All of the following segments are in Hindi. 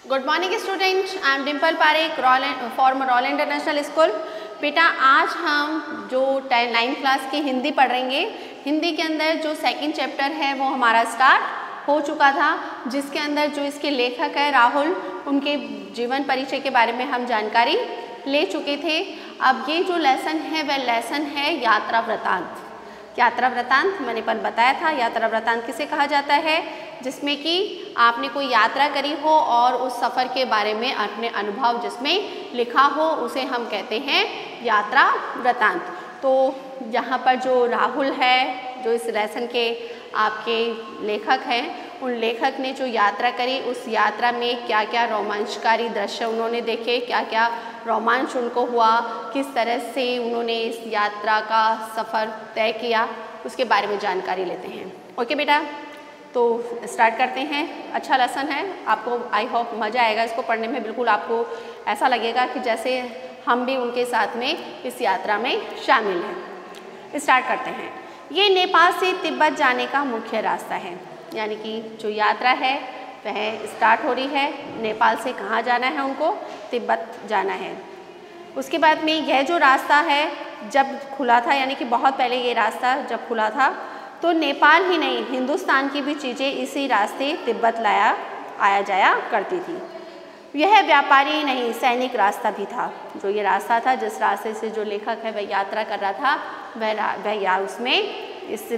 Good morning student, I am Dimple Parekh form royal international school. बेटा आज हम जो 9th क्लास की हिंदी पढ़ेंगे। हिंदी के अंदर जो सेकंड चैप्टर है वो हमारा स्टार्ट हो चुका था, जिसके अंदर जो इसके लेखक है राहुल, उनके जीवन परिचय के बारे में हम जानकारी ले चुके थे। अब ये जो लेसन है वह लेसन है यात्रा वृतांत। यात्रा वृतांत मैंने पर बताया था, यात्रा वृतांत किसे कहा जाता है? जिसमें कि आपने कोई यात्रा करी हो और उस सफ़र के बारे में अपने अनुभव जिसमें लिखा हो उसे हम कहते हैं यात्रा वृतांत। तो यहाँ पर जो राहुल है, जो इस लेसन के आपके लेखक हैं, उन लेखक ने जो यात्रा करी उस यात्रा में क्या क्या रोमांचकारी दृश्य उन्होंने देखे, क्या क्या रोमांच उनको हुआ, किस तरह से उन्होंने इस यात्रा का सफ़र तय किया, उसके बारे में जानकारी लेते हैं। ओके बेटा, तो स्टार्ट करते हैं। अच्छा लेसन है, आपको आई होप मज़ा आएगा इसको पढ़ने में। बिल्कुल आपको ऐसा लगेगा कि जैसे हम भी उनके साथ में इस यात्रा में शामिल हैं। स्टार्ट करते हैं। ये नेपाल से तिब्बत जाने का मुख्य रास्ता है, यानी कि जो यात्रा है वह स्टार्ट हो रही है। नेपाल से कहाँ जाना है उनको? तिब्बत जाना है। उसके बाद में यह जो रास्ता है जब खुला था, यानी कि बहुत पहले ये रास्ता जब खुला था तो नेपाल ही नहीं हिंदुस्तान की भी चीज़ें इसी रास्ते तिब्बत आया जाया करती थी। यह व्यापारी नहीं सैनिक रास्ता भी था। जो ये रास्ता था, जिस रास्ते से जो लेखक है वह यात्रा कर रहा था, वह उसमें इस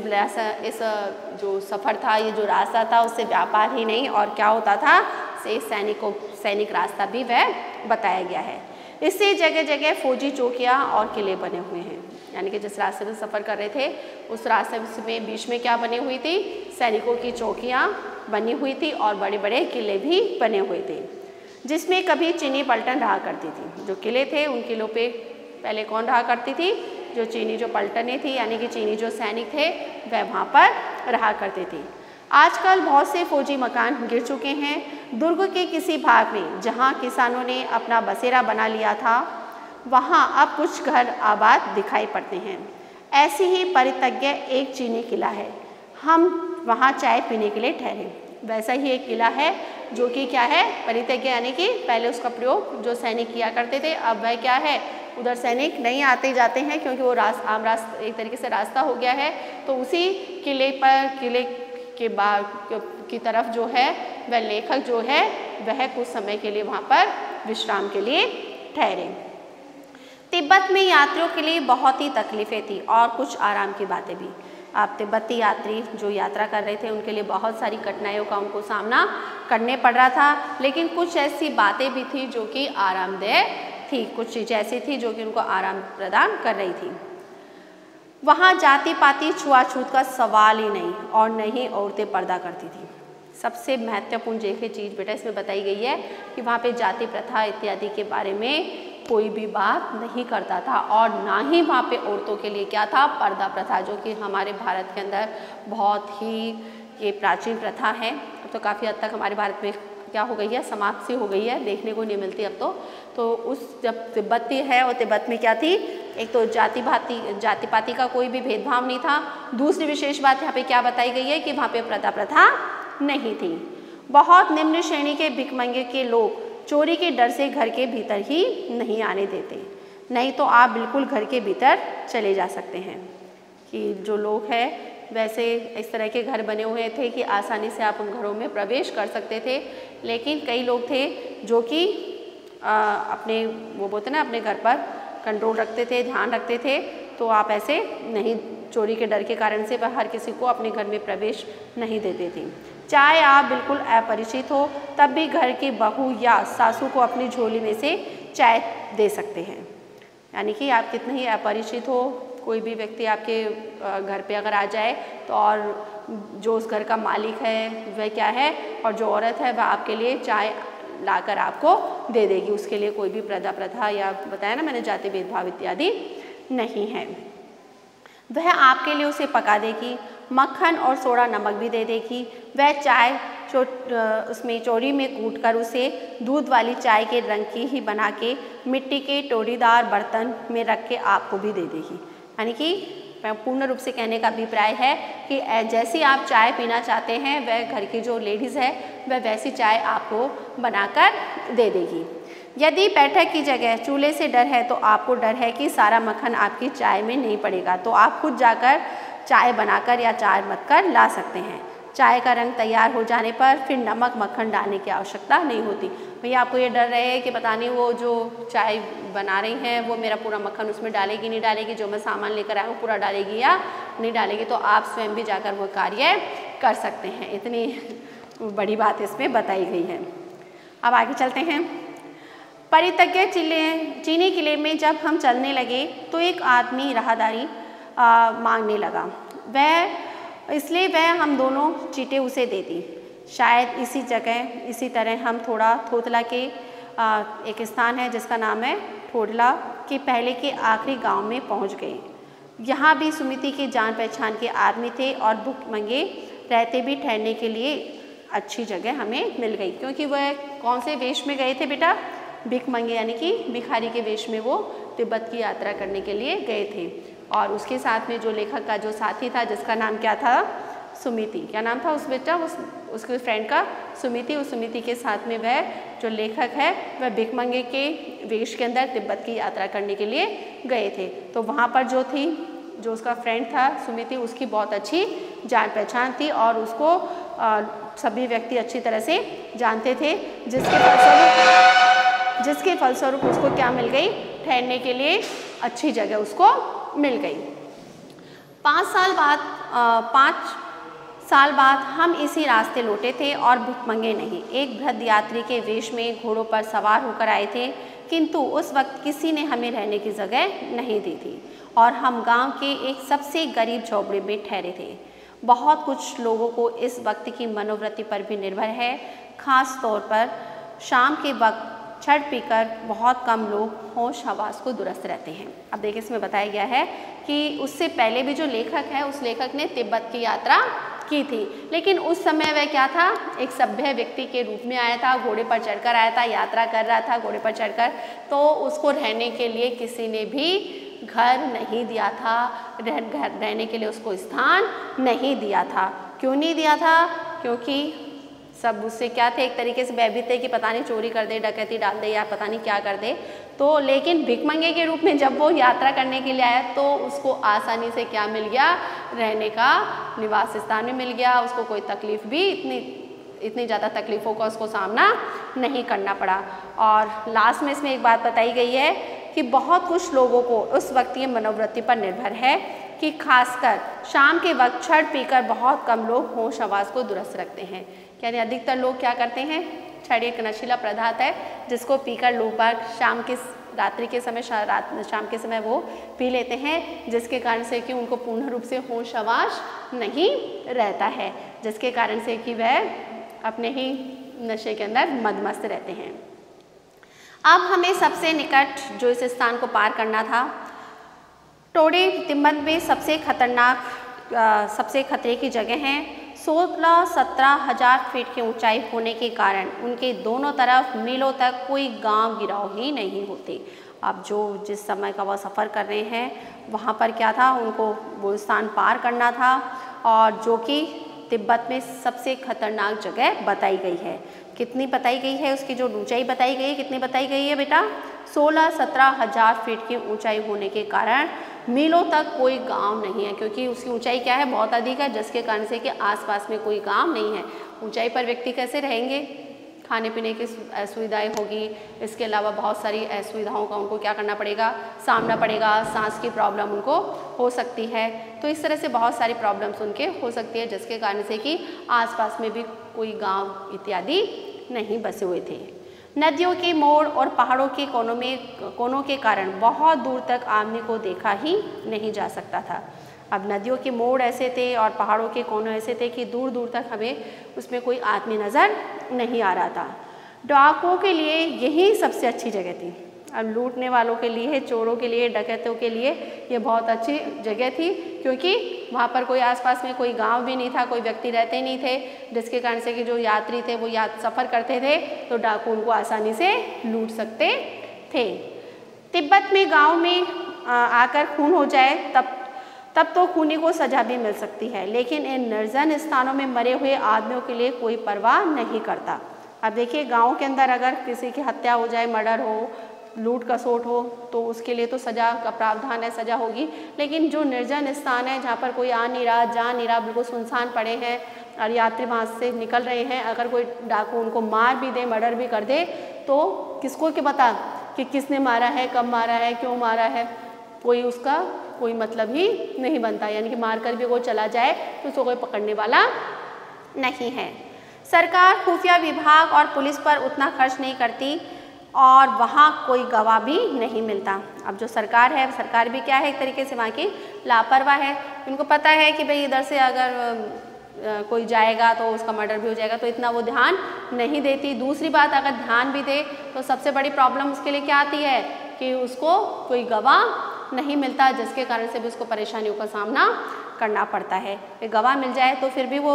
जो सफ़र था, ये जो रास्ता था, उससे व्यापार ही नहीं और क्या होता था, से सैनिक रास्ता भी वह बताया गया है। इससे जगह जगह फौजी चौकियाँ और किले बने हुए हैं, यानी कि जिस रास्ते में सफ़र कर रहे थे उस रास्ते में बीच में क्या बनी हुई थी? सैनिकों की चौकियाँ बनी हुई थी और बड़े बड़े किले भी बने हुए थे, जिसमें कभी चीनी पलटन रहा करती थी। जो किले थे उन किलों पे पहले कौन रहा करती थी? जो चीनी जो पलटनें थी, यानी कि चीनी जो सैनिक थे वह वहाँ पर रहा करते थे। आजकल बहुत से फौजी मकान गिर चुके हैं। दुर्ग के किसी भाग में जहाँ किसानों ने अपना बसेरा बना लिया था, वहाँ अब कुछ घर आबाद दिखाई पड़ते हैं। ऐसी ही परित्यज्य एक चीनी किला है। हम वहाँ चाय पीने के लिए ठहरे। वैसा ही एक किला है जो कि क्या है? परित्यज्य, यानी कि पहले उसका प्रयोग जो सैनिक किया करते थे, अब वह क्या है? उधर सैनिक नहीं आते जाते हैं क्योंकि वो आम रास्ता एक तरीके से रास्ता हो गया है। तो उसी किले के बाद की तरफ जो है वह लेखक जो है वह कुछ समय के लिए वहाँ पर विश्राम के लिए ठहरे। तिब्बत में यात्रियों के लिए बहुत ही तकलीफ़ें थी और कुछ आराम की बातें भी। अब तिब्बती यात्री जो यात्रा कर रहे थे उनके लिए बहुत सारी कठिनाइयों का उनको सामना करने पड़ रहा था, लेकिन कुछ ऐसी बातें भी थी जो कि आरामदायक थी। कुछ चीज़ें ऐसी थी जो कि उनको आराम प्रदान कर रही थी। वहाँ जाति पाति छुआछूत का सवाल ही नहीं और न ही औरतें पर्दा करती थी। सबसे महत्वपूर्ण जो चीज़ बेटा इसमें बताई गई है कि वहाँ पे जाति प्रथा इत्यादि के बारे में कोई भी बात नहीं करता था और ना ही वहाँ पे औरतों के लिए क्या था? पर्दा प्रथा, जो कि हमारे भारत के अंदर बहुत ही ये प्राचीन प्रथा है। अब तो काफ़ी हद तक हमारे भारत में क्या हो गई है? समाप्त सी हो गई है, देखने को नहीं मिलती अब तो उस जब तिब्बती है और तिब्बत में क्या थी? एक तो जाति पाति का कोई भी भेदभाव नहीं था। दूसरी विशेष बात यहाँ पे क्या बताई गई है कि वहाँ पे पर्दा प्रथा नहीं थी। बहुत निम्न श्रेणी के भिखमंगे के लोग चोरी के डर से घर के भीतर ही नहीं आने देते, नहीं तो आप बिल्कुल घर के भीतर चले जा सकते हैं। कि जो लोग हैं वैसे इस तरह के घर बने हुए थे कि आसानी से आप उन घरों में प्रवेश कर सकते थे, लेकिन कई लोग थे जो कि अपने वो बोलते ना अपने घर पर कंट्रोल रखते थे, ध्यान रखते थे, तो आप ऐसे नहीं, चोरी के डर के कारण से वह हर किसी को अपने घर में प्रवेश नहीं देते थे। चाहे आप बिल्कुल अपरिचित हो तब भी घर की बहू या सासू को अपनी झोली में से चाय दे सकते हैं। यानी कि आप कितने ही अपरिचित हो, कोई भी व्यक्ति आपके घर पे अगर आ जाए तो और जो उस घर का मालिक है वह क्या है और जो औरत है वह आपके लिए चाय लाकर आपको दे देगी। उसके लिए कोई भी पर्दा प्रथा या बताया ना मैंने जाति भेदभाव इत्यादि नहीं है। वह आपके लिए उसे पका देगी, मक्खन और सोडा नमक भी दे देगी। वह चाय उसमें चोरी में कूटकर उसे दूध वाली चाय के रंग की ही बना के मिट्टी के टोरीदार बर्तन में रख के आपको भी दे देगी। यानी कि पूर्ण रूप से कहने का अभिप्राय है कि जैसी आप चाय पीना चाहते हैं वह घर की जो लेडीज़ है वह वैसी चाय आपको बनाकर दे देगी। यदि बैठक की जगह चूल्हे से डर है तो आपको डर है कि सारा मक्खन आपकी चाय में नहीं पड़ेगा, तो आप खुद जाकर चाय बनाकर या चाय मथकर ला सकते हैं। चाय का रंग तैयार हो जाने पर फिर नमक मक्खन डालने की आवश्यकता नहीं होती। भैया आपको ये डर रहे कि पता नहीं वो जो चाय बना रही हैं वो मेरा पूरा मक्खन उसमें डालेगी नहीं डालेगी, जो मैं सामान लेकर आया हूँ पूरा डालेगी या नहीं डालेगी, तो आप स्वयं भी जाकर वो कार्य कर सकते हैं। इतनी बड़ी बात इसमें बताई गई है। अब आगे चलते हैं। परित्यज्य चीनी किले में जब हम चलने लगे तो एक आदमी राहदारी मांगने लगा, इसलिए वह हम दोनों चीटें उसे दे दी। शायद इसी जगह इसी तरह हम थोड़ा थोतला के एक स्थान है जिसका नाम है ठोडला के पहले के आखिरी गांव में पहुंच गए। यहाँ भी सुमिति के जान पहचान के आदमी थे और भूखमंगे रहते भी ठहरने के लिए अच्छी जगह हमें मिल गई, क्योंकि वह कौन से वेश में गए थे बेटा? भिखमंगे यानी कि भिखारी के वेश में वो तिब्बत की यात्रा करने के लिए गए थे। और उसके साथ में जो लेखक का जो साथी था जिसका नाम क्या था? सुमिति। क्या नाम था उस बेटा उसके फ्रेंड का? सुमिति। उस सुमिति के साथ में वह जो लेखक है वह भिखमंगे के वेश के अंदर तिब्बत की यात्रा करने के लिए गए थे। तो वहाँ पर जो उसका फ्रेंड था सुमिति, उसकी बहुत अच्छी जान पहचान थी और उसको सभी व्यक्ति अच्छी तरह से जानते थे, जिसके फलस्वरूप उसको क्या मिल गई? ठहरने के लिए अच्छी जगह उसको मिल गई। 5 साल बाद हम इसी रास्ते लौटे थे और भिखमंगे नहीं, एक वृद्ध यात्री के वेश में घोड़ों पर सवार होकर आए थे, किंतु उस वक्त किसी ने हमें रहने की जगह नहीं दी थी और हम गांव के एक सबसे गरीब झोपड़ी में ठहरे थे। बहुत कुछ लोगों को इस वक्त की मनोवृत्ति पर भी निर्भर है, खास तौर पर शाम के वक्त छठ पीकर बहुत कम लोग होश हवास को दुरुस्त रहते हैं। अब देखिए इसमें बताया गया है कि उससे पहले भी जो लेखक है उस लेखक ने तिब्बत की यात्रा की थी, लेकिन उस समय वह क्या था? एक सभ्य व्यक्ति के रूप में आया था, घोड़े पर चढ़कर आया था, यात्रा कर रहा था घोड़े पर चढ़कर, तो उसको रहने के लिए किसी ने भी घर नहीं दिया था, रहने के लिए उसको स्थान नहीं दिया था। क्यों नहीं दिया था? क्योंकि सब उससे क्या थे? एक तरीके से भयभीत थे कि पता नहीं चोरी कर दे, डकैती डाल दे या पता नहीं क्या कर दे। तो लेकिन भिखमंगे के रूप में जब वो यात्रा करने के लिए आया तो उसको आसानी से क्या मिल गया? रहने का निवास स्थान भी मिल गया। उसको कोई तकलीफ भी इतनी ज़्यादा तकलीफ़ों का उसको सामना नहीं करना पड़ा। और लास्ट में इसमें एक बात बताई गई है कि बहुत कुछ लोगों को उस वक्त की मनोवृत्ति पर निर्भर है कि खासकर शाम के वक्त छठ पीकर बहुत कम लोग होश हवास को दुरुस्त रखते हैं। यानी अधिकतर लोग क्या करते हैं? छठ एक नशीला पदार्थ है जिसको पीकर लोग बाग रात्रि के समय शाम के समय वो पी लेते हैं, जिसके कारण से कि उनको पूर्ण रूप से होश हवास नहीं रहता है, जिसके कारण से कि वह अपने ही नशे के अंदर मदमस्त रहते हैं। अब हमें सबसे निकट जो इस स्थान को पार करना था, टोडे तिब्बत में सबसे खतरे की जगह है। 16-17 हज़ार फीट की ऊंचाई होने के कारण उनके दोनों तरफ मीलों तक कोई गांव गिराव ही नहीं होते। अब जिस समय का वह सफ़र कर रहे हैं वहाँ पर क्या था? उनको वो स्थान पार करना था और जो कि तिब्बत में सबसे खतरनाक जगह बताई गई है। कितनी बताई गई है? उसकी जो ऊंचाई बताई गई है, कितनी बताई गई है बेटा? 16-17 हज़ार फीट की ऊंचाई होने के कारण मीलों तक कोई गांव नहीं है, क्योंकि उसकी ऊंचाई क्या है? बहुत अधिक है, जिसके कारण से कि आसपास में कोई गांव नहीं है। ऊंचाई पर व्यक्ति कैसे रहेंगे? खाने पीने की असुविधाएं होगी, इसके अलावा बहुत सारी असुविधाओं का उनको क्या करना पड़ेगा? सामना पड़ेगा। सांस की प्रॉब्लम उनको हो सकती है, तो इस तरह से बहुत सारी प्रॉब्लम्स उनके हो सकती है, जिसके कारण से कि आसपास में भी कोई गांव इत्यादि नहीं बसे हुए थे। नदियों के मोड़ और पहाड़ों के कोनों के कारण बहुत दूर तक आदमी को देखा ही नहीं जा सकता था। अब नदियों के मोड़ ऐसे थे और पहाड़ों के कोने ऐसे थे कि दूर दूर तक हमें उसमें कोई आदमी नज़र नहीं आ रहा था। डाकुओं के लिए यही सबसे अच्छी जगह थी। अब लूटने वालों के लिए, चोरों के लिए, डकैतों के लिए ये बहुत अच्छी जगह थी, क्योंकि वहाँ पर कोई आसपास में कोई गांव भी नहीं था, कोई व्यक्ति रहते नहीं थे, जिसके कारण से कि जो यात्री थे वो सफ़र करते थे तो डाकू उनको आसानी से लूट सकते थे। तिब्बत में गांव में आकर खून हो जाए तब तो खूनी को सजा भी मिल सकती है, लेकिन इन निर्जन स्थानों में मरे हुए आदमियों के लिए कोई परवाह नहीं करता। अब देखिए, गांव के अंदर अगर किसी की हत्या हो जाए, मर्डर हो, लूट खसोट हो, तो उसके लिए तो सज़ा का प्रावधान है, सज़ा होगी। लेकिन जो निर्जन स्थान है जहाँ पर कोई आ नहीं रहा, जा नहीं रहा, बिल्कुल सुनसान पड़े हैं और यात्री वहाँ से निकल रहे हैं, अगर कोई डाकू उनको मार भी दे, मर्डर भी कर दे, तो किसको क्या पता कि किसने मारा है, कब मारा है, क्यों मारा है, कोई उसका कोई मतलब ही नहीं बनता। यानी कि मार कर भी कोई चला जाए तो उसको कोई पकड़ने वाला नहीं है। सरकार खुफिया विभाग और पुलिस पर उतना खर्च नहीं करती और वहाँ कोई गवाह भी नहीं मिलता। अब जो सरकार है, सरकार भी क्या है, एक तरीके से वहाँ की लापरवाह है। उनको पता है कि भाई इधर से अगर कोई जाएगा तो उसका मर्डर भी हो जाएगा, तो इतना वो ध्यान नहीं देती। दूसरी बात, अगर ध्यान भी दे तो सबसे बड़ी प्रॉब्लम उसके लिए क्या आती है कि उसको कोई गवाह नहीं मिलता, जिसके कारण से भी उसको परेशानियों का सामना करना पड़ता है। गवाह मिल जाए तो फिर भी वो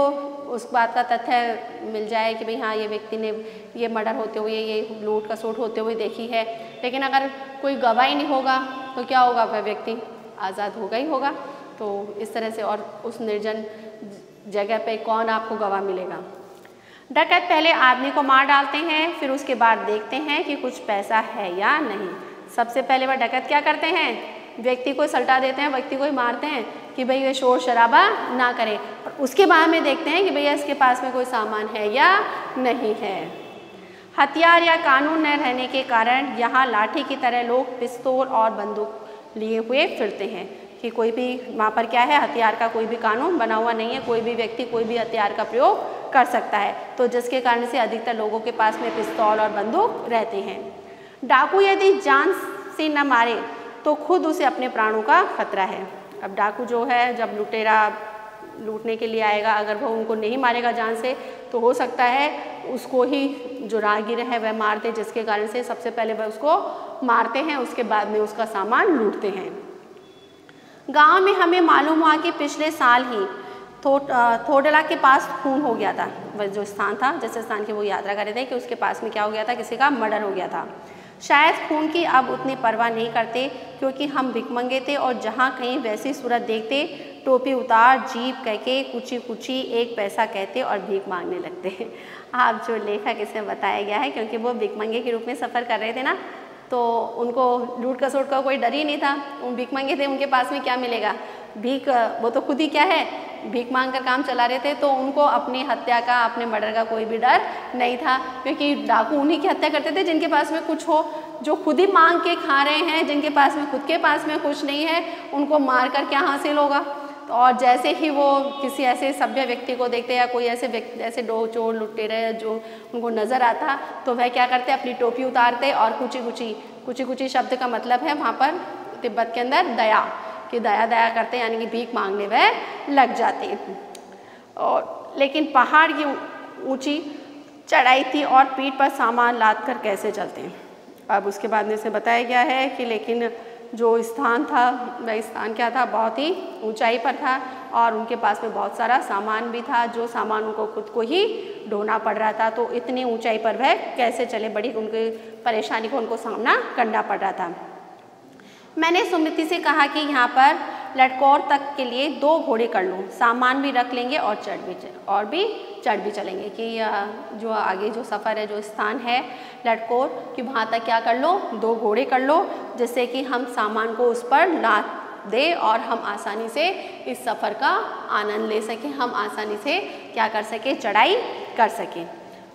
उस बात का तथ्य मिल जाए कि भाई हाँ, ये व्यक्ति ने ये मर्डर होते हुए, ये लूट खसोट होते हुए देखी है। लेकिन अगर कोई गवाह ही नहीं होगा तो क्या होगा, वह व्यक्ति आज़ाद होगा ही होगा। तो इस तरह से और उस निर्जन जगह पे कौन आपको गवाह मिलेगा। डकैत पहले आदमी को मार डालते हैं, फिर उसके बाद देखते हैं कि कुछ पैसा है या नहीं। सबसे पहले वह डकैत क्या करते हैं, व्यक्ति को सल्टा देते हैं, व्यक्ति को ही मारते हैं कि भाई ये शोर शराबा ना करे, और उसके बाद में देखते हैं कि भैया इसके पास में कोई सामान है या नहीं है। हथियार या कानून न रहने के कारण यहाँ लाठी की तरह लोग पिस्तौल और बंदूक लिए हुए फिरते हैं कि कोई भी वहाँ पर क्या है, हथियार का कोई भी कानून बना हुआ नहीं है, कोई भी व्यक्ति कोई भी हथियार का प्रयोग कर सकता है। तो जिसके कारण से अधिकतर लोगों के पास में पिस्तौल और बंदूक रहते हैं। डाकू यदि जान से न मारे तो खुद उसे अपने प्राणों का खतरा है। अब डाकू जो है, जब लुटेरा लूटने के लिए आएगा, अगर वो उनको नहीं मारेगा जान से, तो हो सकता है उसको ही जो राहगीर है वह मार दे, जिसके कारण से सबसे पहले वह उसको मारते हैं, उसके बाद में उसका सामान लूटते हैं। गांव में हमें मालूम हुआ कि पिछले साल ही थोडला के पास खून हो गया था। वह जो स्थान था, जिस स्थान की वो यात्रा कर रहे थे, कि उसके पास में क्या हो गया था, किसी का मर्डर हो गया था। शायद खून की अब उतनी परवाह नहीं करते, क्योंकि हम भिखमंगे थे और जहाँ कहीं वैसी सूरत देखते, टोपी उतार, जीप कह के कुची कुची 1 पैसा कहते और भीख मांगने लगते। आप जो लेखक इसमें बताया गया है, क्योंकि वो भिखमंगे के रूप में सफ़र कर रहे थे ना, तो उनको लूट खसोट का कोई डर ही नहीं था। उन भिखमंगे थे, उनके पास में क्या मिलेगा, भीख, वो तो खुद ही क्या है, भीख मांग कर काम चला रहे थे। तो उनको अपनी हत्या का, अपने मर्डर का कोई भी डर नहीं था, क्योंकि डाकू उन्हीं की हत्या करते थे जिनके पास में कुछ हो, जो खुद ही मांग के खा रहे हैं, जिनके पास में खुद के पास में कुछ नहीं है, उनको मार कर क्या हासिल होगा। तो और जैसे ही वो किसी ऐसे सभ्य व्यक्ति को देखते या कोई ऐसे व्यक्ति, ऐसे चोर लुटेरे जो उनको नज़र आता, तो वह क्या करते, अपनी टोपी उतारते और कुची कुची शब्द का मतलब है वहाँ पर तिब्बत के अंदर दया, कि दया करते, यानी कि भीख मांगने वह लग जाते। और लेकिन पहाड़ की ऊंची चढ़ाई थी और पीठ पर सामान लाद कर कैसे चलते हैं। अब उसके बाद में से बताया गया है कि लेकिन जो स्थान था, वह स्थान क्या था, बहुत ही ऊंचाई पर था और उनके पास में बहुत सारा सामान भी था, जो सामान उनको खुद को ही ढोना पड़ रहा था। तो इतनी ऊंचाई पर वह कैसे चले, बड़ी उनकी परेशानी को उनको सामना करना पड़ रहा था। मैंने सुमिति से कहा कि यहाँ पर लटकौर तक के लिए 2 घोड़े कर लो, सामान भी रख लेंगे और चढ़ भी चलेंगे, कि जो आगे जो सफ़र है, जो स्थान है लटकौर कि वहाँ तक क्या कर लो, 2 घोड़े कर लो, जिससे कि हम सामान को उस पर लाद दे और हम आसानी से इस सफ़र का आनंद ले सकें, हम आसानी से क्या कर सकें, चढ़ाई कर सकें।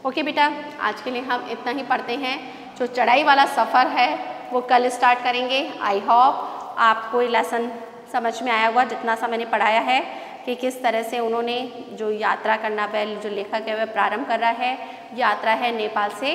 ओके बेटा, आज के लिए हम इतना ही पढ़ते हैं। जो चढ़ाई वाला सफ़र है वो कल स्टार्ट करेंगे। आई होप आपको ये लेसन समझ में आया होगा, जितना सा मैंने पढ़ाया है कि किस तरह से उन्होंने जो यात्रा करना, पहले जो लेखक है वह प्रारंभ कर रहा है। यात्रा है नेपाल से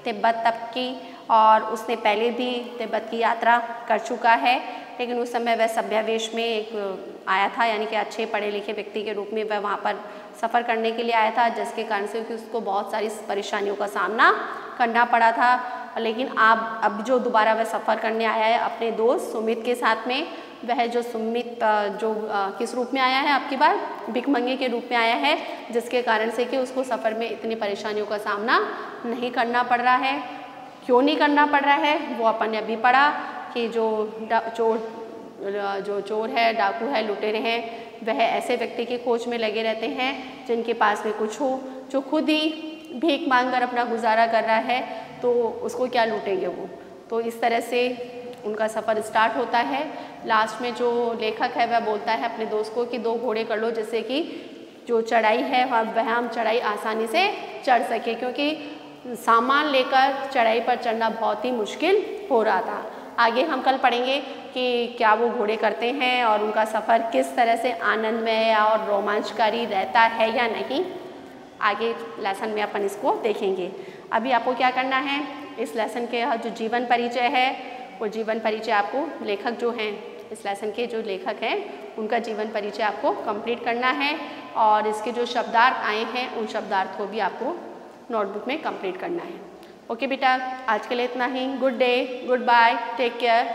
तिब्बत तक की, और उसने पहले भी तिब्बत की यात्रा कर चुका है, लेकिन उस समय वह सभ्यावेश में एक आया था, यानी कि अच्छे पढ़े लिखे व्यक्ति के रूप में वह वहाँ पर सफ़र करने के लिए आया था, जिसके कारण से कि उसको बहुत सारी परेशानियों का सामना करना पड़ा था। लेकिन अब जो दोबारा वह सफ़र करने आया है अपने दोस्त सुमित के साथ में, वह जो सुमित जो किस रूप में आया है, आपकी बार भिखमंगे के रूप में आया है, जिसके कारण से कि उसको सफ़र में इतनी परेशानियों का सामना नहीं करना पड़ रहा है। क्यों नहीं करना पड़ रहा है, वो अपन ने अभी पढ़ा कि जो चोर जो चोर है, डाकू है, लुटेरे हैं, वह ऐसे व्यक्ति की खोज में लगे रहते हैं जिनके पास में कुछ हो, जो खुद ही भीख मांगकर अपना गुजारा कर रहा है, तो उसको क्या लूटेंगे वो। तो इस तरह से उनका सफ़र स्टार्ट होता है। लास्ट में जो लेखक है वह बोलता है अपने दोस्त को कि 2 घोड़े कर लो, जिससे कि जो चढ़ाई है वह हम चढ़ाई आसानी से चढ़ सके, क्योंकि सामान लेकर चढ़ाई पर चढ़ना बहुत ही मुश्किल हो रहा था। आगे हम कल पढ़ेंगे कि क्या वो घोड़े करते हैं और उनका सफ़र किस तरह से आनंदमय और रोमांचकारी रहता है या नहीं। आगे लेसन में अपन इसको देखेंगे। अभी आपको क्या करना है, इस लेसन के जो जीवन परिचय है वो जीवन परिचय आपको लेखक जो हैं, इस लेसन के जो लेखक हैं उनका जीवन परिचय आपको कंप्लीट करना है और इसके जो शब्दार्थ आए हैं उन शब्दार्थ को भी आपको नोटबुक में कंप्लीट करना है। ओके बेटा, आज के लिए इतना ही। Good day, goodbye, take care.